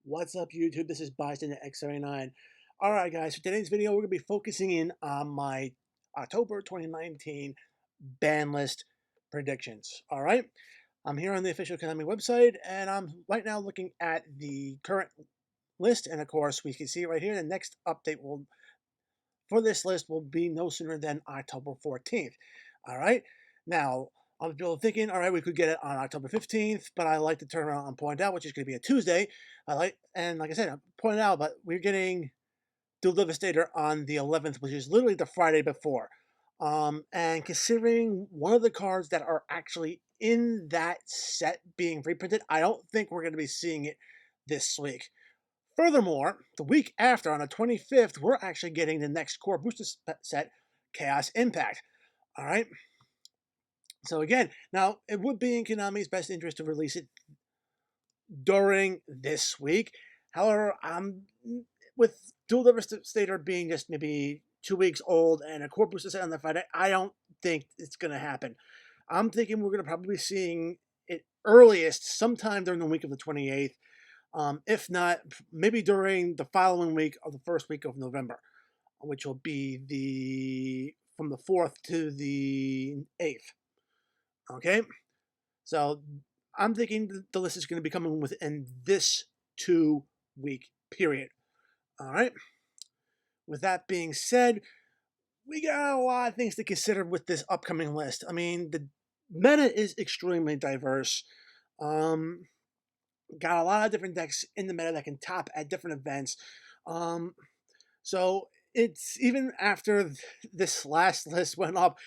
What's up, YouTube? This is Bystander X79. Alright, guys, for today's video, we're going to be focusing in on my October 2019 ban list predictions. Alright, I'm here on the official Konami website, and I'm right now looking at the current list, and of course, we can see right here the next update for this list will be no sooner than October 14th. Alright, now, I'm still thinking, all right, we could get it on October 15th, but I like to turn around and point out, which is going to be a Tuesday. Like I said, I'm pointing out, but we're getting Dual Devastator on the 11th, which is literally the Friday before. And considering one of the cards that are actually in that set being reprinted, I don't think we're going to be seeing it this week. Furthermore, the week after, on the 25th, we're actually getting the next core booster set, Chaos Impact. All right. So again, now it would be in Konami's best interest to release it during this week. However, with Dual Devastator being just maybe 2 weeks old and a core booster set on the Friday, I don't think it's going to happen. I'm thinking we're going to probably be seeing it earliest sometime during the week of the 28th. If not, maybe during the following week of the first week of November, which will be from the 4th to the 8th. Okay, so I'm thinking the list is going to be coming within this 2-week period. All right. With that being said, we got a lot of things to consider with this upcoming list. I mean, the meta is extremely diverse. Got a lot of different decks in the meta that can top at different events. So it's even after this last list went up,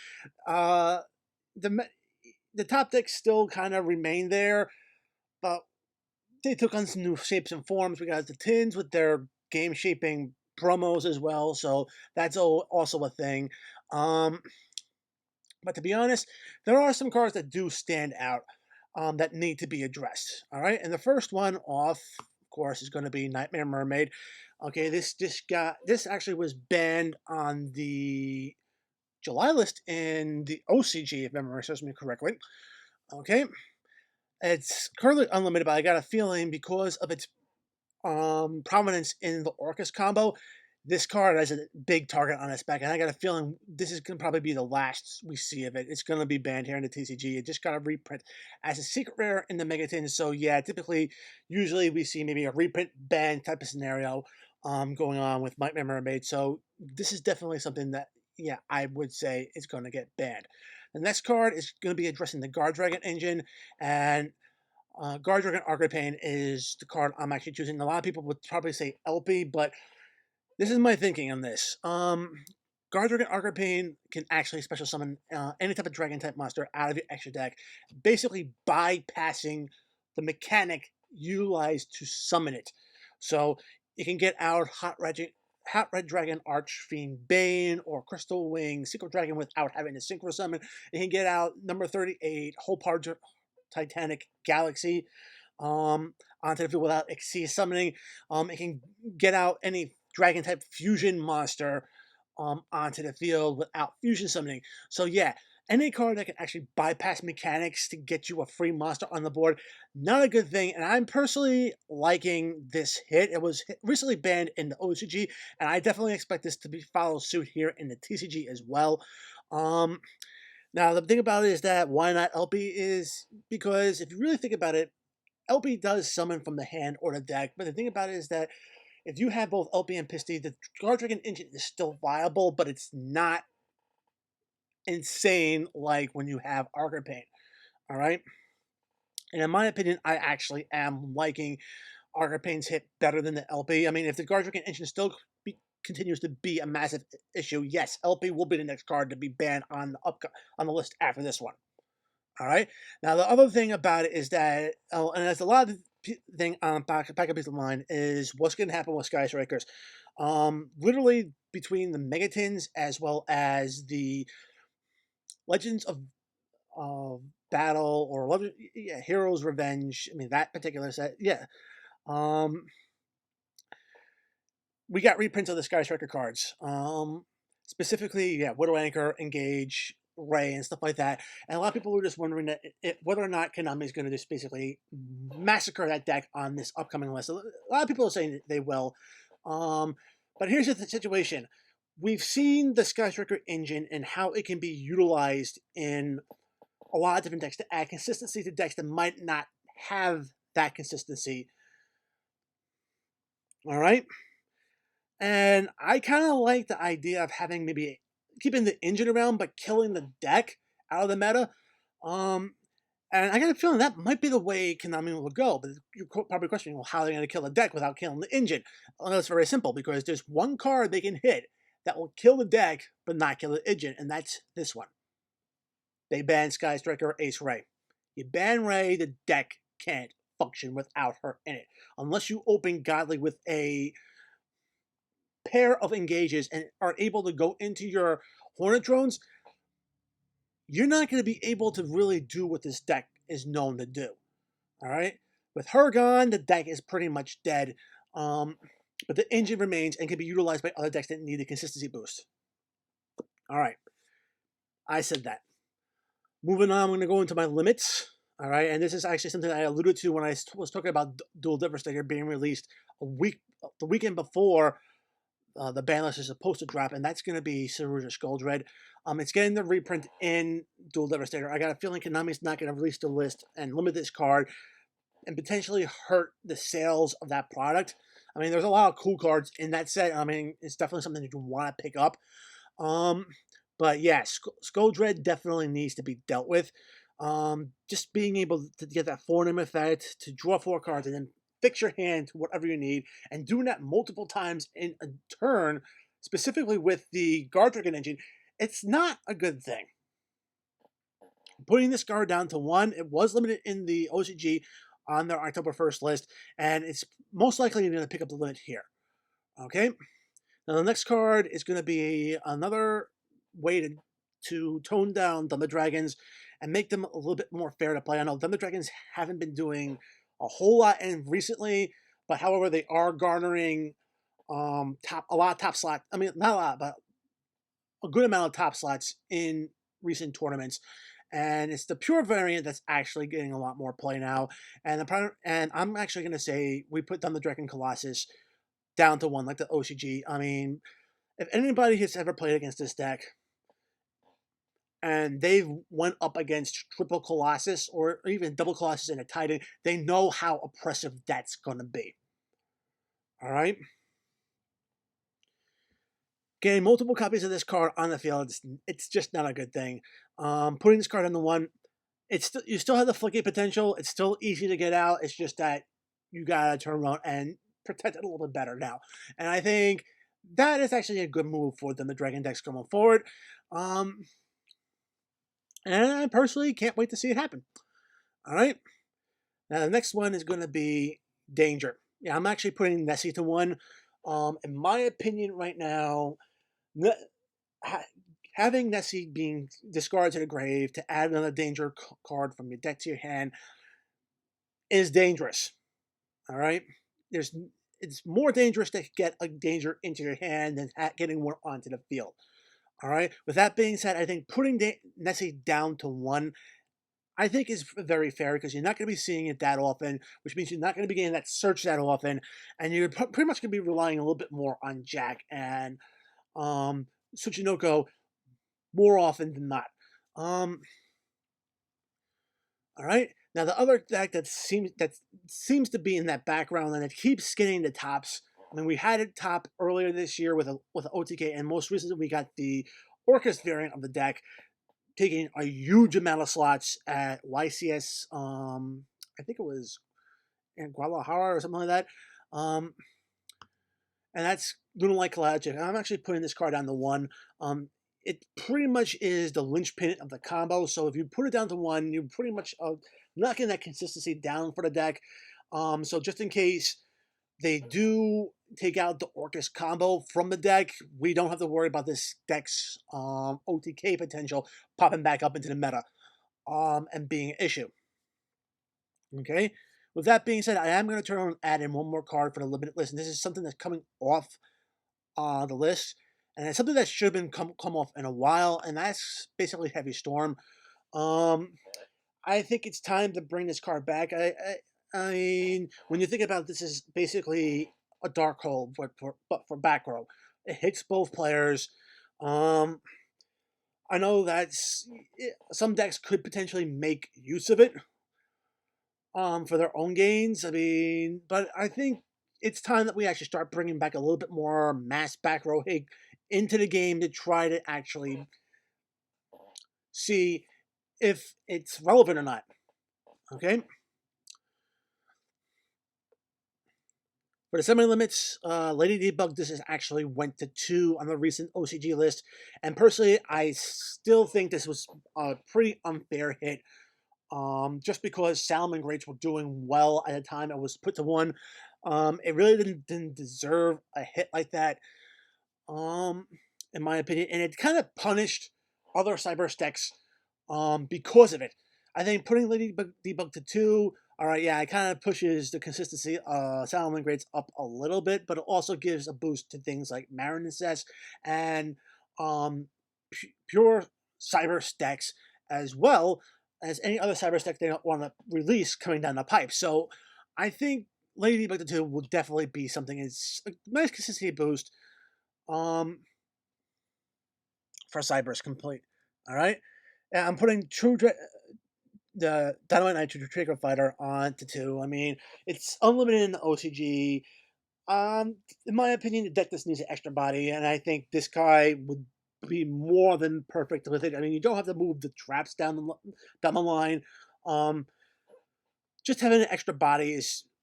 the top decks still kind of remain there, but they took on some new shapes and forms. We got the Tins with their game shaping promos as well, so that's also a thing. But to be honest, there are some cards that do stand out that need to be addressed. All right, and the first one off, of course, is going to be Nightmare Mermaid. Okay, this actually was banned on the July list in the OCG, if memory serves me correctly. Okay, it's currently unlimited, but I got a feeling because of its prominence in the Orcus combo, this card has a big target on its back, and I got a feeling this is going to probably be the last we see of it. It's going to be banned here in the TCG. It just got a reprint as a secret rare in the Megatins. So yeah, usually we see maybe a reprint ban type of scenario going on with Nightmare Mermaid. So this is definitely something that, yeah, I would say is going to get banned. The next card is going to be addressing the Guard Dragon engine, and Guard Dragon Arcane is the card I'm actually choosing. A lot of people would probably say LP, but this is my thinking on this. Guard Dragon Arcane can actually special summon any type of dragon type monster out of your extra deck, basically bypassing the mechanic utilized to summon it. So you can get out Hot Red Dragon Archfiend Bane or Crystal Wing Secret Dragon without having to synchro summon. You can get out number 38 Whole Titanic Galaxy onto the field without Exceed summoning. It can get out any dragon type fusion monster onto the field without fusion summoning. So yeah, any card that can actually bypass mechanics to get you a free monster on the board, not a good thing. And I'm personally liking this hit. It was recently banned in the OCG, and I definitely expect this to be follow suit here in the TCG as well. Now, the thing about it is that why not LP is because if you really think about it, LP does summon from the hand or the deck. But the thing about it is that if you have both LP and Pisty, the Guard Dragon engine is still viable, but it's not insane like when you have Arcane. All right? And in my opinion, I actually am liking Arcane's hit better than the LP. I mean, if the Guard Dragon engine still continues to be a massive issue, yes, LP will be the next card to be banned on the list after this one. All right. Now the other thing about it is that, and there's a lot of thing on back of the line is what's going to happen with Sky Strikers. Literally between the Megatins as well as the Legends of Battle or Heroes Revenge. I mean that particular set. Yeah. We got reprints of the Sky Striker cards. Specifically, yeah, Widow Anchor, Engage, Ray and stuff like that. And a lot of people were just wondering that whether or not Konami is going to just basically massacre that deck on this upcoming list. A lot of people are saying that they will. But here's the situation. We've seen the Sky Striker engine and how it can be utilized in a lot of different decks to add consistency to decks that might not have that consistency. All right? And I kind of like the idea of having maybe keeping the engine around but killing the deck out of the meta. And I got a feeling that might be the way Konami will go. But you're probably questioning, well, how are they going to kill the deck without killing the engine? Well, that's very simple, because there's one card they can hit that will kill the deck but not kill the engine, and that's this one. They ban Sky Striker Ace Ray. You ban Ray, the deck can't function without her in it. Unless you open Godly with a pair of engages and are able to go into your Hornet drones, you're not going to be able to really do what this deck is known to do. All right? With her gone, the deck is pretty much dead. But the engine remains and can be utilized by other decks that need a consistency boost. All right. I said that. Moving on, I'm going to go into my limits. All right, and this is actually something I alluded to when I was talking about Dual Devastator being released the weekend before the Banlist is supposed to drop, and that's going to be Silverish Gold Red. It's getting the reprint in Dual Devastator. I got a feeling Konami's not going to release the list and limit this card and potentially hurt the sales of that product. I mean, there's a lot of cool cards in that set. I mean, it's definitely something that you want to pick up. But yeah, Gold Red definitely needs to be dealt with. Just being able to get that 4-name effect, to draw 4 cards, and then fix your hand to whatever you need, and doing that multiple times in a turn, specifically with the Guard Dragon engine, it's not a good thing. Putting this card down to 1, it was limited in the OCG on their October 1st list, and it's most likely going to pick up the limit here. Okay? Now the next card is going to be another way to tone down Thunder Dragons and make them a little bit more fair to play. I know Thunder Dragons haven't been doing a whole lot in recently, but however, they are garnering a lot of top slot. I mean, not a lot, but a good amount of top slots in recent tournaments. And it's the pure variant that's actually getting a lot more play now. And I'm actually going to say we put Thunder Dragon Colossus down to 1, like the OCG. I mean, if anybody has ever played against this deck, and they've went up against triple Colossus or even double Colossus and a Titan, they know how oppressive that's going to be. All right? Getting multiple copies of this card on the field, it's just not a good thing. Putting this card on the 1, you still have the flicky potential. It's still easy to get out. It's just that you got to turn around and protect it a little bit better now. And I think that is actually a good move for them, the Dragon decks going forward. And I personally can't wait to see it happen. All right. Now, the next one is going to be Danger. Yeah, I'm actually putting Nessie to 1. In my opinion right now, having Nessie being discarded to the grave to add another Danger card from your deck to your hand is dangerous. All right? It's more dangerous to get a Danger into your hand than getting one onto the field. All right. With that being said, I think putting Nessie down to 1, I think is very fair, because you're not going to be seeing it that often, which means you're not going to be getting that search that often, and you're pretty much going to be relying a little bit more on Jack and Tsuchinoko more often than not. All right. Now the other deck that seems to be in that background and it keeps getting the tops. I mean, we had it top earlier this year with OTK, and most recently we got the Orcus variant of the deck, taking a huge amount of slots at YCS. I think it was in Guadalajara or something like that. And that's Lunalike Ellagic. I'm actually putting this card down to 1. It pretty much is the linchpin of the combo. So if you put it down to 1, you're pretty much knocking that consistency down for the deck. So just in case they do take out the Orcus combo from the deck, we don't have to worry about this deck's OTK potential popping back up into the meta and being an issue. Okay? With that being said, I am going to turn on and add in one more card for the limited list. And this is something that's coming off the list. and it's something that should have been come off in a while, and that's basically Heavy Storm. Um, I think it's time to bring this card back. I mean, when you think about it, this is basically a dark hole, but for back row. It hits both players. Um, I know some decks could potentially make use of it for their own gains. I mean, but I think it's time that we actually start bringing back a little bit more mass back row hit into the game to try to actually see if it's relevant or not. Okay. For the semi-limits, Lady Debug, this is actually went to 2 on the recent OCG list, and personally, I still think this was a pretty unfair hit. Just because Salmon Greats were doing well at the time it was put to 1, it really didn't deserve a hit like that, um, in my opinion, and it kind of punished other Cyber decks, because of it. I think putting Lady Debug to 2, all right, yeah, it kind of pushes the consistency Salmon Grades up a little bit, but it also gives a boost to things like Marinescence and um, pure Cyber stacks, as well as any other Cyber stack they don't want to release coming down the pipe. So I think Lady Debug to 2 will definitely be something. It's a nice consistency boost. Um, for Cyber's complete. All right, and I'm putting the Dynamite Nitro Trigger Fighter on to 2. I mean, it's unlimited in the OCG. In my opinion, the deck just needs an extra body, and I think this guy would be more than perfect with it. I mean, you don't have to move the traps down the line. Um, just having an extra body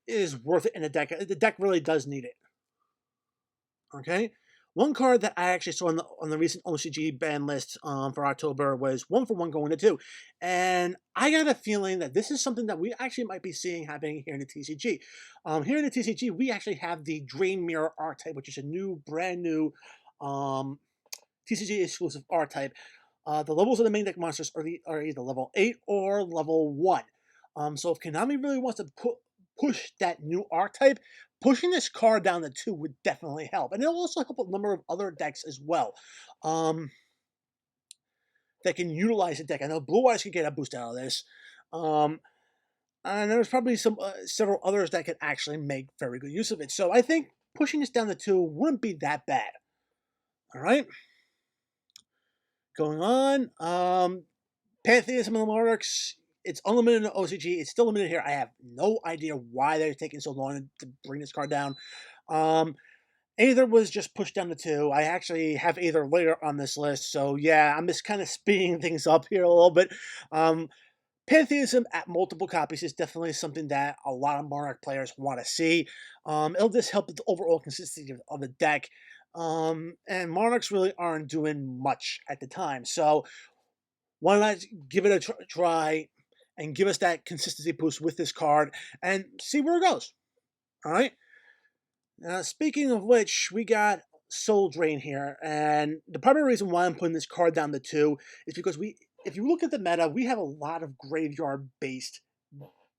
is worth it in a deck. The deck really does need it. Okay. One card that I actually saw on the recent OCG ban list for October was 1-for-1 going to 2. And I got a feeling that this is something that we actually might be seeing happening here in the TCG. Here in the TCG, we actually have the Dream Mirror archetype, which is a brand new TCG exclusive archetype. The levels of the main deck monsters are either level 8 or level 1. So if Konami really wants to push that new archetype, pushing this card down to 2 would definitely help. And it'll also help a number of other decks as well that can utilize the deck. I know Blue Eyes could get a boost out of this. And there's probably several others that could actually make very good use of it. So I think pushing this down to 2 wouldn't be that bad. All right. Going on. Pantheism and the Monarchs. It's unlimited in OCG. It's still limited here. I have no idea why they're taking so long to bring this card down. Aether was just pushed down to 2. I actually have Aether later on this list, so yeah, I'm just kind of speeding things up here a little bit. Pantheism at multiple copies is definitely something that a lot of Monarch players want to see. It'll just help with the overall consistency of the deck. And Monarchs really aren't doing much at the time, so why not give it a try and give us that consistency boost with this card and see where it goes. All right. Speaking of which, we got Soul Drain here, and the primary reason why I'm putting this card down to 2 is because if you look at the meta, we have a lot of graveyard-based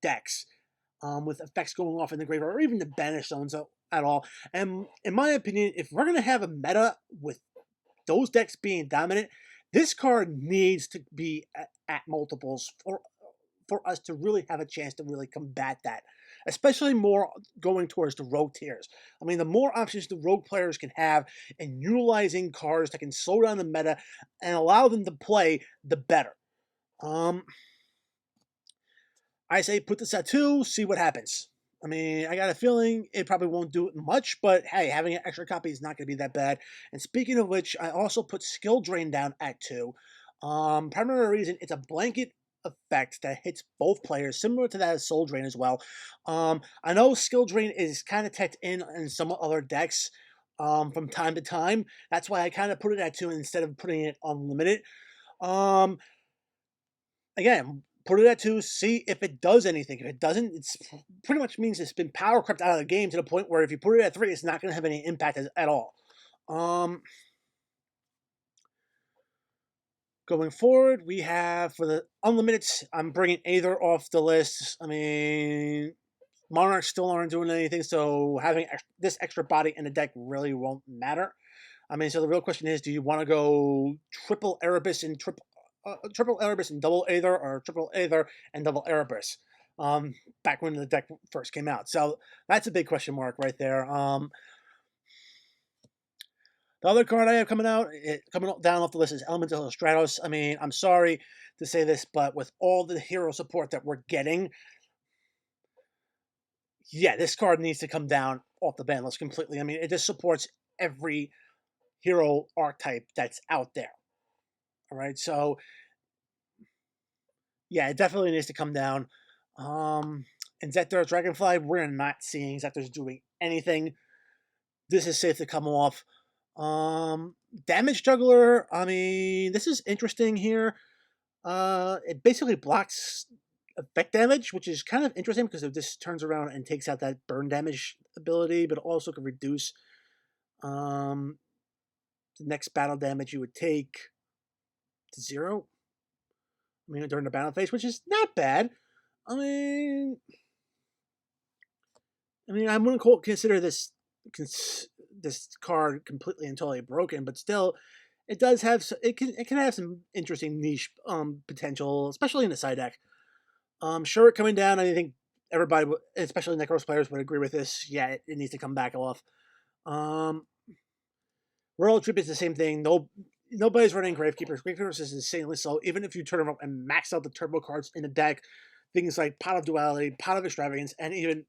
decks with effects going off in the graveyard, or even the banish zones at all. And in my opinion, if we're gonna have a meta with those decks being dominant, this card needs to be at multiples for us to really have a chance to really combat that, especially more going towards the rogue tiers. I mean, the more options the rogue players can have in utilizing cards that can slow down the meta and allow them to play, the better. I say put this at 2, see what happens. I mean, I got a feeling it probably won't do it much, but hey, having an extra copy is not going to be that bad. And speaking of which, I also put Skill Drain down at 2. Primary reason, it's a blanket effect that hits both players, similar to that of Soul Drain as well. I know Skill Drain is kind of teched in some other decks from time to time. That's why I kind of put it at 2 instead of putting it unlimited. Again, put it at 2, see if it does anything. If it doesn't, it's pretty much means it's been power crept out of the game to the point where if you put it at 3, it's not going to have any impact at all. Going forward, we have for the unlimited, I'm bringing Aether off the list. I mean, Monarchs still aren't doing anything, so having this extra body in the deck really won't matter. I mean, so the real question is, do you want to go triple Erebus and triple Erebus and double Aether, or triple Aether and double Erebus? Back when the deck first came out. So that's a big question mark right there. The other card I have coming down off the list is Elemental Stratus. I mean, I'm sorry to say this, but with all the hero support that we're getting, yeah, this card needs to come down off the ban list completely. I mean, it just supports every hero archetype that's out there. All right, so yeah, it definitely needs to come down. And Zector Dragonfly, we're not seeing Zector's doing anything. This is safe to come off. Damage Juggler, I mean, this is interesting here. It basically blocks effect damage, which is kind of interesting because it just turns around and takes out that burn damage ability, but also can reduce the next battle damage you would take to 0. I mean, during the battle phase, which is not bad. I mean, I wouldn't consider this card completely and totally broken, but still, it does have it can have some interesting niche potential, especially in the side deck. Sure, coming down, I think everybody, especially Necros players, would agree with this. Yeah, it needs to come back off. Royal Troop is the same thing. Nobody's running Gravekeepers. Gravekeepers is insanely slow. Even if you turn around and max out the turbo cards in the deck, things like Pot of Duality, Pot of Extravagance, and even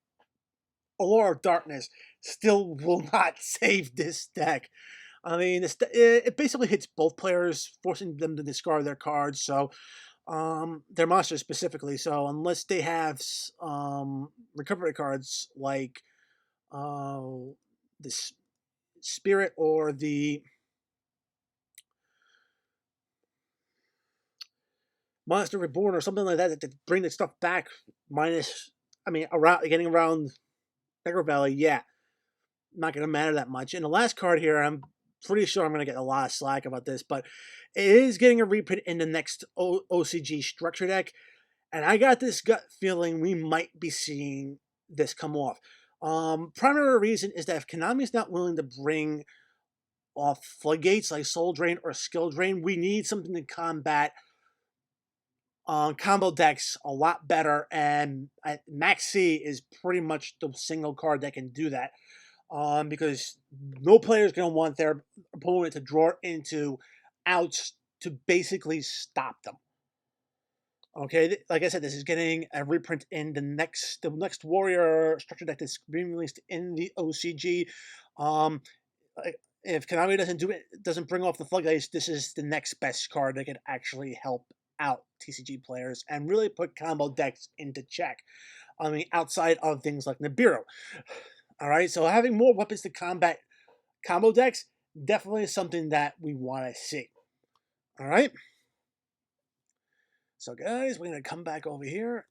Allure of Darkness still will not save this deck. I mean, it basically hits both players, forcing them to discard their cards. So, their monsters specifically. So, unless they have recovery cards like this Spirit or the Monster Reborn or something like that to bring the stuff back, minus, I mean, getting around Necro Valley, yeah, not going to matter that much. And the last card here, I'm pretty sure I'm going to get a lot of slack about this, but it is getting a reprint in the next OCG structure deck, and I got this gut feeling we might be seeing this come off. Primary reason is that if Konami's not willing to bring off floodgates like Soul Drain or Skill Drain, we need something to combat combo decks a lot better, and Max C is pretty much the single card that can do that. Because no player is going to want their opponent to draw into outs to basically stop them. Okay, like I said, this is getting a reprint in the next Warrior structure deck that's being released in the OCG. If Konami doesn't bring off the floodgates, this is the next best card that could actually help out TCG players and really put combo decks into check. I mean, outside of things like Nibiru. All right, so having more weapons to combat combo decks definitely is something that we want to see. All right. So, guys, we're going to come back over here.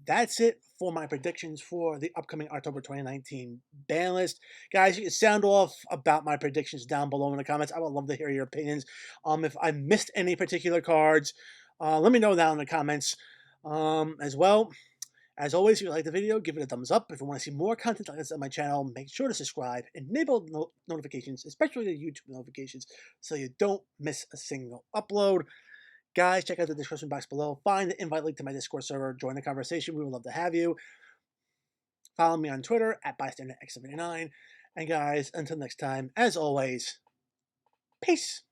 That's it for my predictions for the upcoming October 2019 ban list. Guys, you can sound off about my predictions down below in the comments. I would love to hear your opinions. If I missed any particular cards, let me know down in the comments as well. As always, if you like the video, give it a thumbs up. If you want to see more content like this on my channel, make sure to subscribe. Enable notifications, especially the YouTube notifications, so you don't miss a single upload. Guys, check out the description box below. Find the invite link to my Discord server. Join the conversation. We would love to have you. Follow me on Twitter at BystanderX79. And guys, until next time, as always, peace.